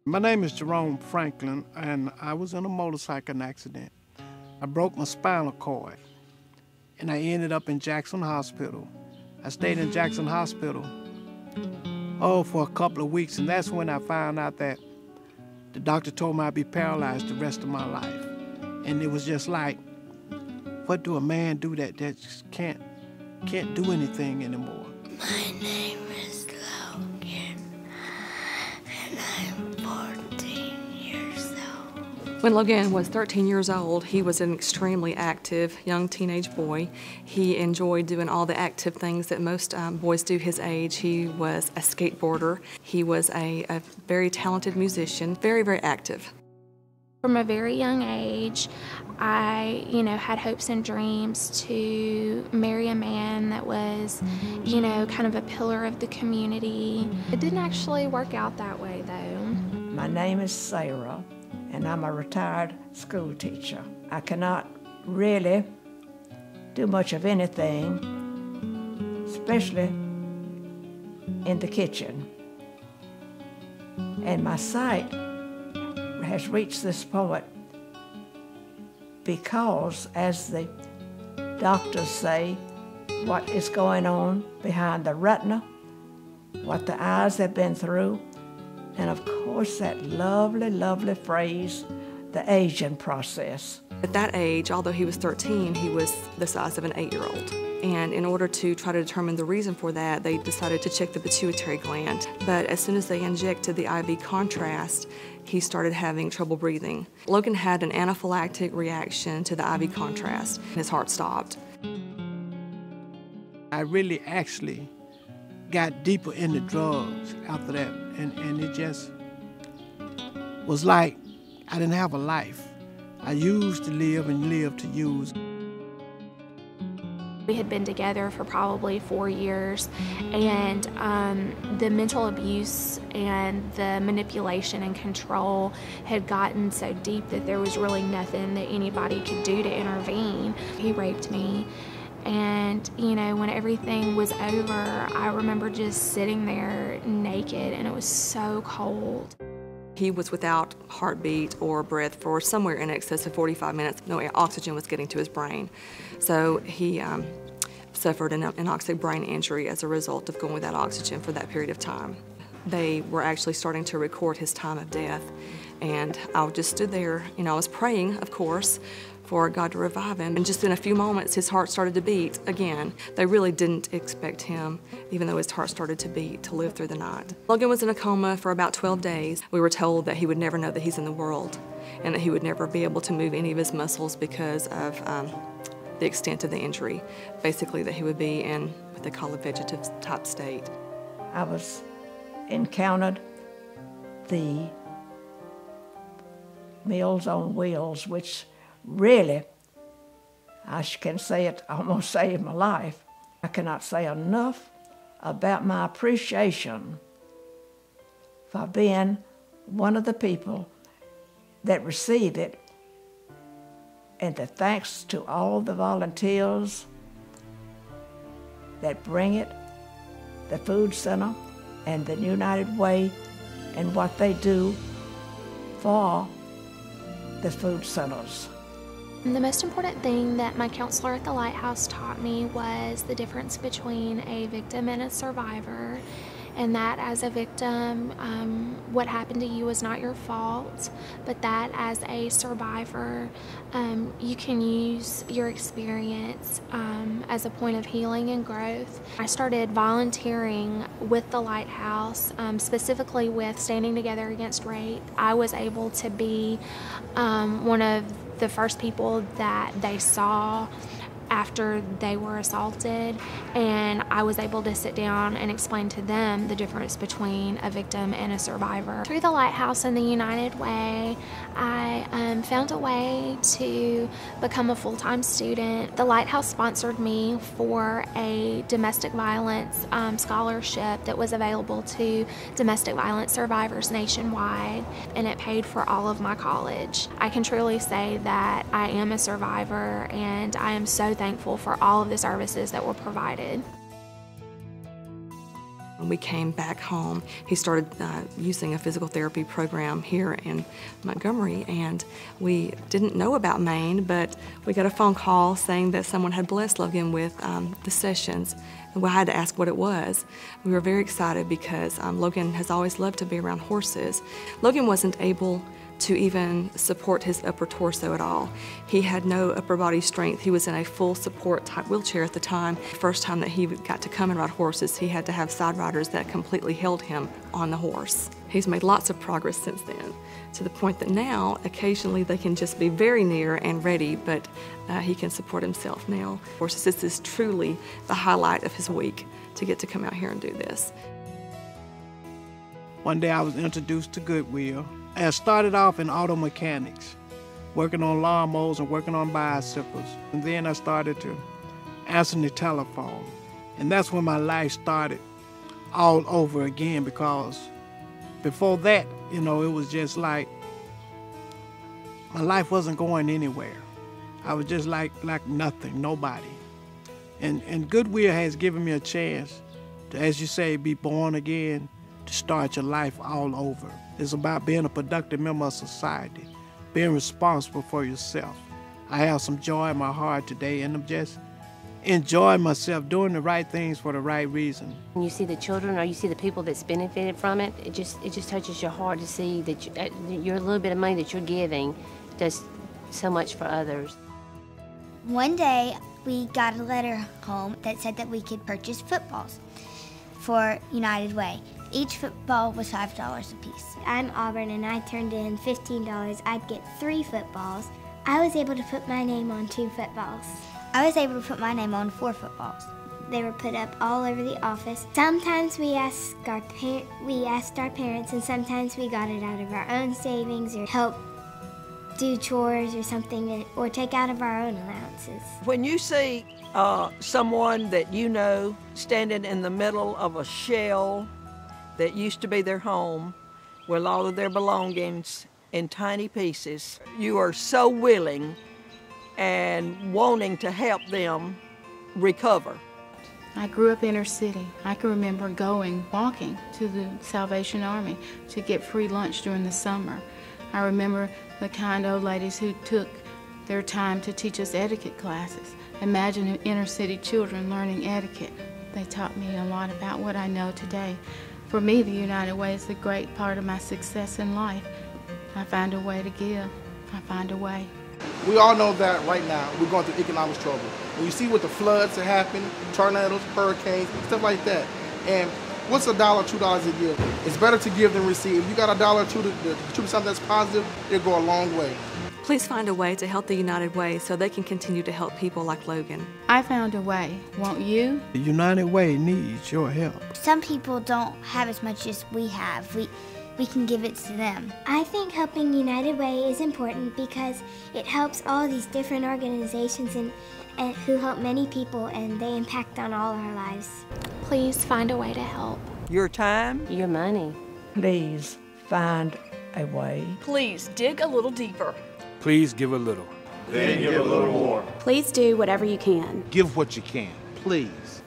My name is Jerome Franklin, and I was in a motorcycle accident. I broke my spinal cord, and I ended up in Jackson Hospital. I stayed in Jackson Hospital, for a couple of weeks, and that's when I found out that the doctor told me I'd be paralyzed the rest of my life. And it was just like, what do a man do that just can't do anything anymore? My name is Logan, and I'm 14 years old. When Logan was 13 years old, he was an extremely active young teenage boy. He enjoyed doing all the active things that most boys do his age. He was a skateboarder. He was a very talented musician, very, very active. From a very young age, I, had hopes and dreams to marry a man that was, kind of a pillar of the community. It didn't actually work out that way, though. My name is Sarah, and I'm a retired school teacher. I cannot really do much of anything, especially in the kitchen. And my sight has reached this point because, as the doctors say, what is going on behind the retina, what the eyes have been through, and of course that lovely, lovely phrase, the aging process. At that age, although he was 13, he was the size of an 8-year-old. And in order to try to determine the reason for that, they decided to check the pituitary gland. But as soon as they injected the IV contrast, he started having trouble breathing. Logan had an anaphylactic reaction to the IV contrast. His heart stopped. I really actually got deeper into drugs after that, and it just was like I didn't have a life. I used to live and lived to use. We had been together for probably 4 years, and the mental abuse and the manipulation and control had gotten so deep that there was really nothing that anybody could do to intervene. He raped me, and when everything was over, I remember just sitting there naked, and it was so cold. He was without heartbeat or breath for somewhere in excess of 45 minutes. No oxygen was getting to his brain. So he suffered an anoxic brain injury as a result of going without oxygen for that period of time. They were actually starting to record his time of death, and I just stood there. I was praying, of course, for God to revive him. And just in a few moments, his heart started to beat again. They really didn't expect him, even though his heart started to beat, to live through the night. Logan was in a coma for about 12 days. We were told that he would never know that he's in the world and that he would never be able to move any of his muscles because of the extent of the injury. Basically, that he would be in what they call a vegetative type state. I encountered the Meals on Wheels, which really, I can say it almost saved my life. I cannot say enough about my appreciation for being one of the people that received it, and the thanks to all the volunteers that bring it, the Food Center and the United Way, and what they do for the food centers. The most important thing that my counselor at the Lighthouse taught me was the difference between a victim and a survivor, and that as a victim, what happened to you was not your fault, but that as a survivor, you can use your experience as a point of healing and growth. I started volunteering with the Lighthouse, specifically with Standing Together Against Rape. I was able to be one of the first people that they saw after they were assaulted, and I was able to sit down and explain to them the difference between a victim and a survivor. Through the Lighthouse and the United Way, I found a way to become a full-time student. The Lighthouse sponsored me for a domestic violence scholarship that was available to domestic violence survivors nationwide, and it paid for all of my college. I can truly say that I am a survivor, and I am so thankful for all of the services that were provided. When we came back home, he started using a physical therapy program here in Montgomery, and we didn't know about Maine, but we got a phone call saying that someone had blessed Logan with the sessions, and we had to ask what it was. We were very excited because Logan has always loved to be around horses. Logan wasn't able to even support his upper torso at all. He had no upper body strength. He was in a full support type wheelchair at the time. The first time that he got to come and ride horses, he had to have side riders that completely held him on the horse. He's made lots of progress since then, to the point that now occasionally they can just be very near and ready, but he can support himself now. Horses, this is truly the highlight of his week, to get to come out here and do this. One day I was introduced to Goodwill. I started off in auto mechanics, working on lawnmowers and working on bicycles. And then I started to answer the telephone. And that's when my life started all over again, because before that, it was just like my life wasn't going anywhere. I was just like nothing, nobody. And Goodwill has given me a chance to, as you say, be born again, to start your life all over. It's about being a productive member of society, being responsible for yourself. I have some joy in my heart today, and I'm just enjoying myself, doing the right things for the right reason. When you see the children or you see the people that's benefited from it, it just touches your heart to see that your little bit of money that you're giving does so much for others. One day, we got a letter home that said that we could purchase footballs for United Way. Each football was $5 a piece. I'm Auburn, and I turned in $15. I'd get 3 footballs. I was able to put my name on 2 footballs. I was able to put my name on 4 footballs. They were put up all over the office. Sometimes we asked our parents, and sometimes we got it out of our own savings or help do chores or something, or take out of our own allowances. When you see someone that you know standing in the middle of a shell that used to be their home with all of their belongings in tiny pieces, you are so willing and wanting to help them recover. I grew up inner city. I can remember walking to the Salvation Army to get free lunch during the summer. I remember the kind old ladies who took their time to teach us etiquette classes. Imagine inner city children learning etiquette. They taught me a lot about what I know today. For me, the United Way is a great part of my success in life. I find a way to give. I find a way. We all know that right now we're going through economic trouble. When you see what the floods that happen, tornadoes, hurricanes, stuff like that, and what's $1, $2 a give? It's better to give than receive. If you got $1 or $2 to do something that's positive, it'll go a long way. Please find a way to help the United Way so they can continue to help people like Logan. I found a way. Won't you? The United Way needs your help. Some people don't have as much as we have. We can give it to them. I think helping United Way is important because it helps all these different organizations and who help many people, and they impact on all our lives. Please find a way to help. Your time, Your money. please find a way. Please dig a little deeper. Please give a little. Then give a little more. Please do whatever you can. Give what you can, please.